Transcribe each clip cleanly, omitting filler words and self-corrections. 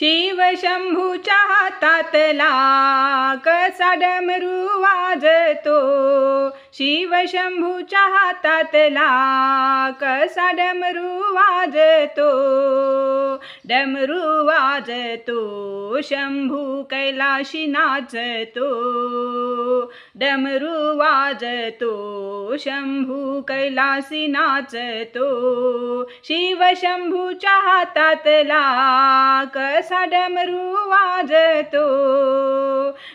शिव शंभूच्या हातातला कसा डमरू वाजतो, शिव शंभूच्या हातातला कसा डमरू वाजतो, डमरू वाजतो शंभू कैलाशी नाचतो, डमरू वाजतो शंभू कैलासी नाचतो, शिव शंभूच्या हातातला कसा डमरू वाजतो,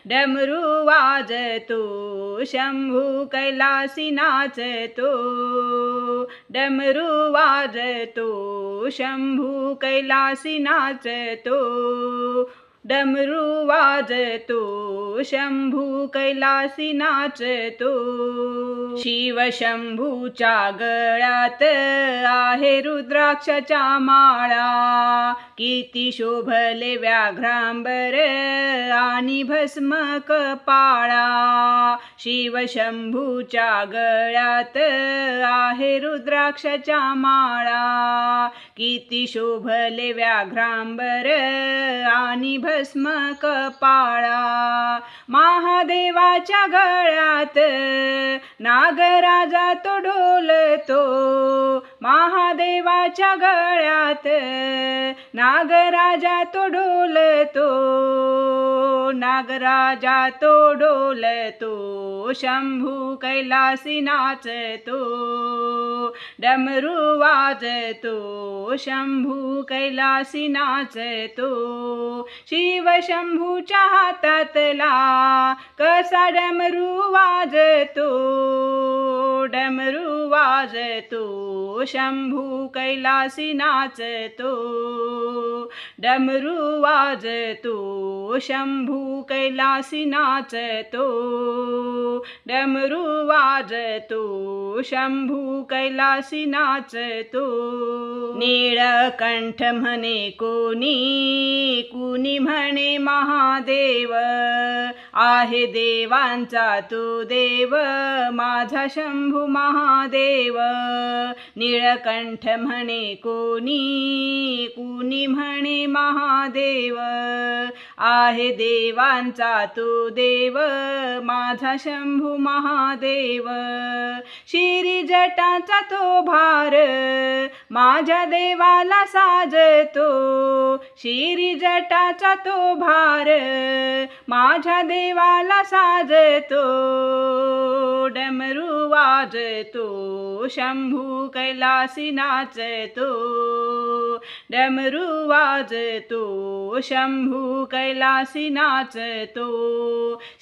डमरू वाजतो शंभू कैलासी नाचतो, डमरू वाजतो शंभू कैलासी नाचतो, डमरू वाजतो शंभू कैलासी नाचतो। शिव शंभूच्या गळ्यात आहे रुद्राक्षाच्या माळा, किती शोभले व्याघ्रांबर आणि भस्म कपाळा, शिव शंभूच्या गळ्यात आहे रुद्राक्षाच्या माळा, किती शोभले व्याघ्रांबर आणि भस्म कपाळा, महादेवाच्या गळ्यात नागराजा तो डोलतो, महादेवाच्या गळ्यात नागराजा तो डोलतो, नागराजा तो डोलतो शंभू कैलासी नाचतो, डमरू वाजतो शंभू कैलासी नाचतो, शिव शंभूच्या हातातला कसा डमरू वाजतो, डमरू वाजतो शंभू कैलासी नाचतो, डमरू वाजतो शंभू कैलासी नाचतो, डमरू वाजतो शंभू कैलासी नाचतो, नीळकंठ म्हणे कोणी, कुणी म्हणे महादेव, आहे देवांचा तो देव माझा शंभू महादेव, नीळकंठ म्हणे कोणी, कुणी म्हणे महादेव, आहे देवांचा तो देव माझा शंभू महादेव, शिरी जटाचा तो भार माझ्या देवाला साजतो, शिरी जटाचा तो भार माझ्या देवाला साजतो, डमरू वाजतो शंभू कैलासी नाचतो, डमरू वाजतो शंभू कैलासी नाचतो,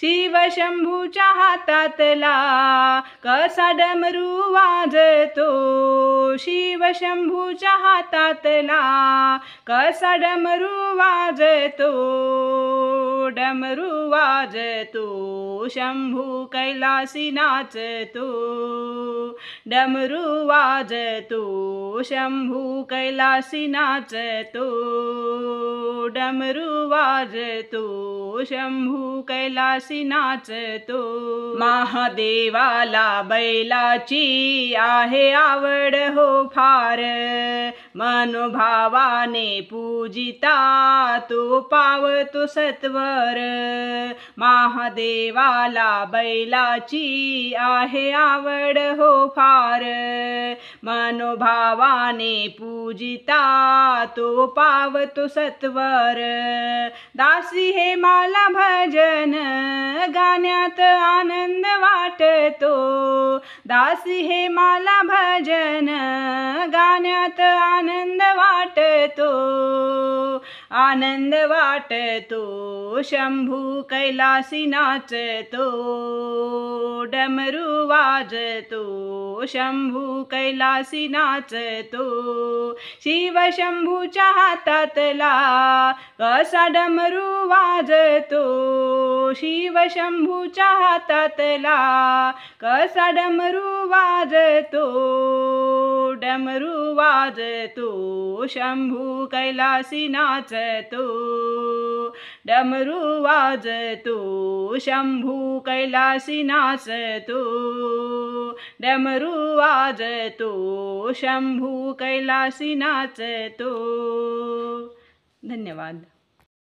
शिव शंभूच्या हातातला कसा डमरू वाजतो, शिव शंभूच्या हातातला कसा डमरू वाजतो, डमरू वाजतो शंभू कैलासी नाचतो, डमरू वाजतो शंभू कैलासी नाचतो, डमरू वाजतो शंभू कैलासी नाचतो, महादेवाला बैलाची आहे आवड हो फार, मनोभावाने पूजिता तो पावतो सत्वर, महादेवाला बैलाची आहे आवड हो फार, मनोभावाने पूजिता तो पावतो सत्वर, दासी हे मला भजन गाण्यात आनंद वाटतो, दासी हे मला भजन गाण्यात आनंद वाटतो, आनंद वाटतो शंभू कैलासी नाचतो, डमरू वाजतो शंभू कैलासी नाचतो, शिव शंभूच्या हातातला कसा डमरू वाजतो, शिव शंभूच्या हातातला कसा डमरू वाजतो, डमरू वाजतो शंभू कैलासी नाचतो, डमरू वाजतो शंभू कैलासी नाचतो, डमरू वाजतो शंभू कैलासी नाचतो। धन्यवाद।